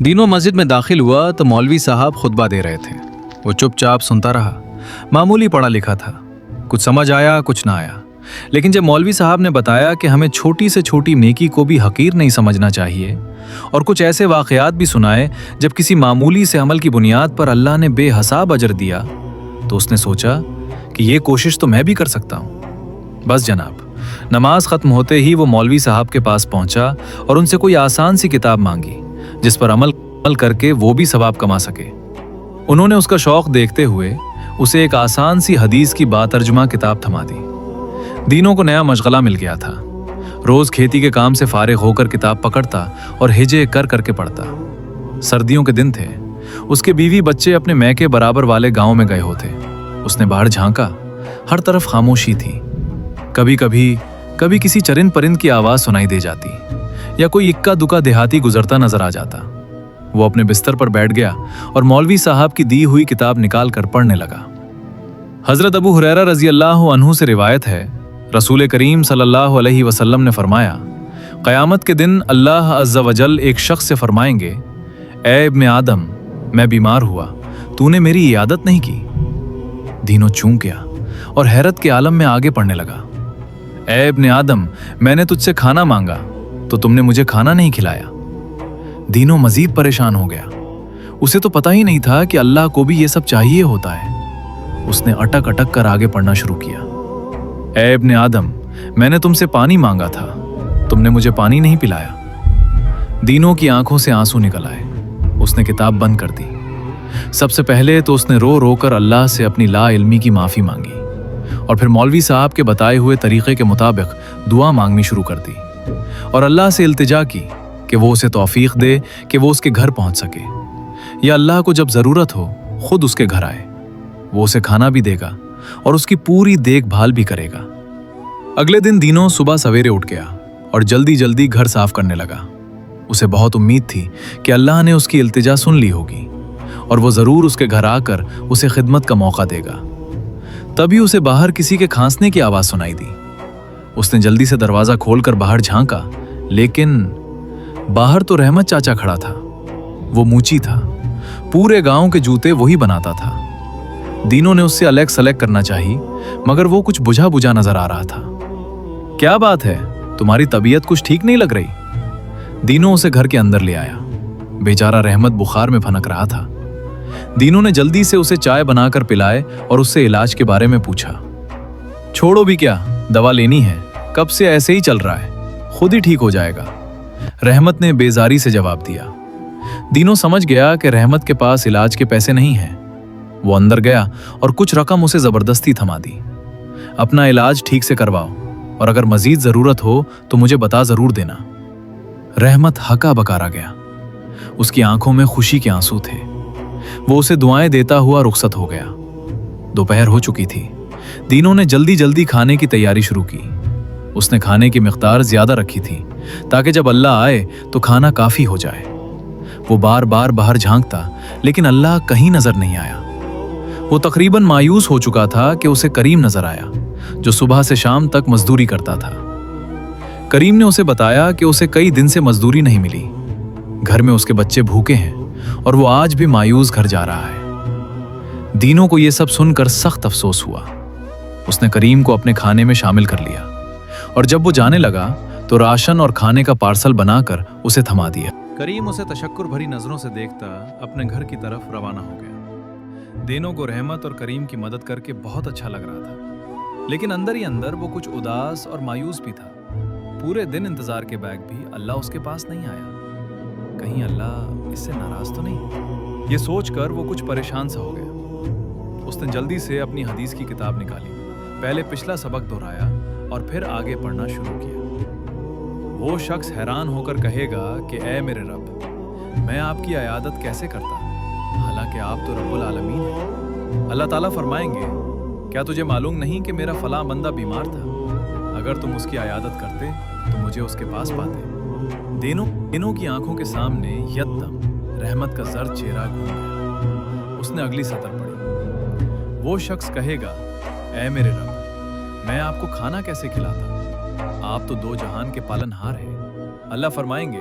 دینوں مسجد میں داخل ہوا تو مولوی صاحب خطبہ دے رہے تھے۔ وہ چپ چاپ سنتا رہا۔ معمولی پڑھا لکھا تھا، کچھ سمجھ آیا کچھ نہ آیا، لیکن جب مولوی صاحب نے بتایا کہ ہمیں چھوٹی سے چھوٹی نیکی کو بھی حقیر نہیں سمجھنا چاہیے، اور کچھ ایسے واقعات بھی سنائے جب کسی معمولی سے عمل کی بنیاد پر اللہ نے بے حساب اجر دیا، تو اس نے سوچا کہ یہ کوشش تو میں بھی کر سکتا ہوں۔ بس جناب، نماز ختم ہوتے ہی وہ مولوی صاحب کے پاس پہنچا اور ان سے کوئی آسان سی کتاب مانگی جس پر عمل کر کے وہ بھی ثواب کما سکے۔ انہوں نے اس کا شوق دیکھتے ہوئے اسے ایک آسان سی حدیث کی باترجمہ کتاب تھما دی۔ دینوں کو نیا مشغلہ مل گیا تھا۔ روز کھیتی کے کام سے فارغ ہو کر کتاب پکڑتا اور ہجے کر کر کے پڑھتا۔ سردیوں کے دن تھے، اس کے بیوی بچے اپنے میکے برابر والے گاؤں میں گئے ہوتے۔ اس نے باہر جھانکا، ہر طرف خاموشی تھی۔ کبھی کسی چرند پرند کی آواز سنائی دے جاتی یا کوئی اکا دکا دیہاتی گزرتا نظر آ جاتا۔ وہ اپنے بستر پر بیٹھ گیا اور مولوی صاحب کی دی ہوئی کتاب نکال کر پڑھنے لگا۔ حضرت ابو ہریرہ رضی اللہ عنہ سے روایت ہے، رسول کریم صلی اللہ علیہ وسلم نے فرمایا، قیامت کے دن اللہ عز و جل ایک شخص سے فرمائیں گے، اے ابن آدم، میں بیمار ہوا، تو نے میری عیادت نہیں کی۔ دینوں چونک گیا اور حیرت کے عالم میں آگے پڑھنے لگا، اے ابن آدم، میں نے تجھ سے کھانا مانگا تو تم نے مجھے کھانا نہیں کھلایا۔ دینوں مزید پریشان ہو گیا۔ اسے تو پتہ ہی نہیں تھا کہ اللہ کو بھی یہ سب چاہیے ہوتا ہے۔ اس نے اٹک اٹک کر آگے پڑھنا شروع کیا، اے ابن آدم، میں نے تم سے پانی مانگا تھا، تم نے مجھے پانی نہیں پلایا۔ دینوں کی آنکھوں سے آنسو نکل آئے۔ اس نے کتاب بند کر دی۔ سب سے پہلے تو اس نے رو رو کر اللہ سے اپنی لا علمی کی معافی مانگی، اور پھر مولوی صاحب کے بتائے ہوئے طریقے کے مطابق دعا مانگنی شروع کر دی، اور اللہ سے التجا کی کہ وہ اسے توفیق دے کہ وہ اس کے گھر پہنچ سکے، یا اللہ کو جب ضرورت ہو خود اس کے گھر آئے، وہ اسے کھانا بھی دے گا اور اس کی پوری دیکھ بھال بھی کرے گا۔ اگلے دن دینوں صبح سویرے اٹھ گیا اور جلدی گھر صاف کرنے لگا۔ اسے بہت امید تھی کہ اللہ نے اس کی التجا سن لی ہوگی اور وہ ضرور اس کے گھر آ کر اسے خدمت کا موقع دے گا۔ تبھی اسے باہر کسی کے کھانسنے کی آواز سنائی دی۔ اس نے جلدی سے دروازہ کھول کر باہر جھانکا، لیکن باہر تو رحمت چاچا کھڑا تھا۔ وہ موچی تھا، پورے گاؤں کے جوتے وہی بناتا تھا۔ دینوں نے اس سے الیک سلیک کرنا چاہی، مگر وہ کچھ بجھا نظر آ رہا تھا۔ کیا بات ہے، تمہاری طبیعت کچھ ٹھیک نہیں لگ رہی؟ دینوں اسے گھر کے اندر لے آیا۔ بیچارہ رحمت بخار میں پھنک رہا تھا۔ دینوں نے جلدی سے اسے چائے بنا کر پلائے اور اس سے علاج کے بارے میں پوچھا۔ چھوڑو بھی کیا، دوا لینی ہے، کب سے ایسے ہی چل رہا ہے، خود ہی ٹھیک ہو جائے گا، رحمت نے بیزاری سے جواب دیا۔ دینوں سمجھ گیا کہ رحمت کے پاس علاج کے پیسے نہیں ہیں۔ وہ اندر گیا اور کچھ رقم اسے زبردستی تھما دی۔ اپنا علاج ٹھیک سے کرواؤ، اور اگر مزید ضرورت ہو تو مجھے بتا ضرور دینا۔ رحمت ہکا بکارا گیا۔ اس کی آنکھوں میں خوشی کے آنسو تھے۔ وہ اسے دعائیں دیتا ہوا رخصت ہو گیا۔ دوپہر ہو چکی تھی۔ دینوں نے جلدی کھانے کی تیاری شروع کی۔ اس نے کھانے کی مقدار زیادہ رکھی تھی تاکہ جب اللہ آئے تو کھانا کافی ہو جائے۔ وہ بار باہر جھانکتا، لیکن اللہ کہیں نظر نہیں آیا۔ وہ تقریباً مایوس ہو چکا تھا کہ اسے کریم نظر آیا، جو صبح سے شام تک مزدوری کرتا تھا۔ کریم نے اسے بتایا کہ اسے کئی دن سے مزدوری نہیں ملی، گھر میں اس کے بچے بھوکے ہیں اور وہ آج بھی مایوس گھر جا رہا ہے۔ دینوں کو یہ سب سن کر سخت افسوس ہوا۔ اس نے کریم کو اپنے کھانے میں شامل کر لیا، اور جب وہ جانے لگا تو راشن اور کھانے کا پارسل بنا کر اسے تھما دیا۔ کریم اسے تشکر بھری نظروں سے دیکھتا اپنے گھر کی طرف روانہ ہو گیا۔ دینوں کو رحمت اور کریم کی مدد کر کے بہت اچھا لگ رہا تھا، لیکن اندر ہی اندر وہ کچھ اداس اور مایوس بھی تھا۔ پورے دن انتظار کے بعد بھی اللہ اس کے پاس نہیں آیا۔ کہیں اللہ اس سے ناراض تو نہیں؟ یہ سوچ کر وہ کچھ پریشان سا ہو گیا۔ اس نے جلدی سے اپنی حدیث کی کتاب نکالی، پہلے پچھلا سبق دہرایا اور پھر آگے پڑھنا شروع کیا۔ وہ شخص حیران ہو کر کہے گا کہ اے میرے رب، میں آپ کی عیادت کیسے کرتا، حالانکہ آپ تو رب العالمین ہیں۔ اللہ تعالیٰ فرمائیں گے، کیا تجھے معلوم نہیں کہ میرا فلاں بندہ بیمار تھا؟ اگر تم اس کی عیادت کرتے تو مجھے اس کے پاس پاتے۔ دینوں کی آنکھوں کے سامنے یکدم رحمت کا زرد چہرہ گھوم گیا۔ اس نے اگلی سطر پڑھی، وہ شخص کہے گا، اے میرے رب، میں آپ کو کھانا کیسے کھلاتا، آپ تو دو جہان کے پالن ہار ہیں۔ اللہ فرمائیں گے،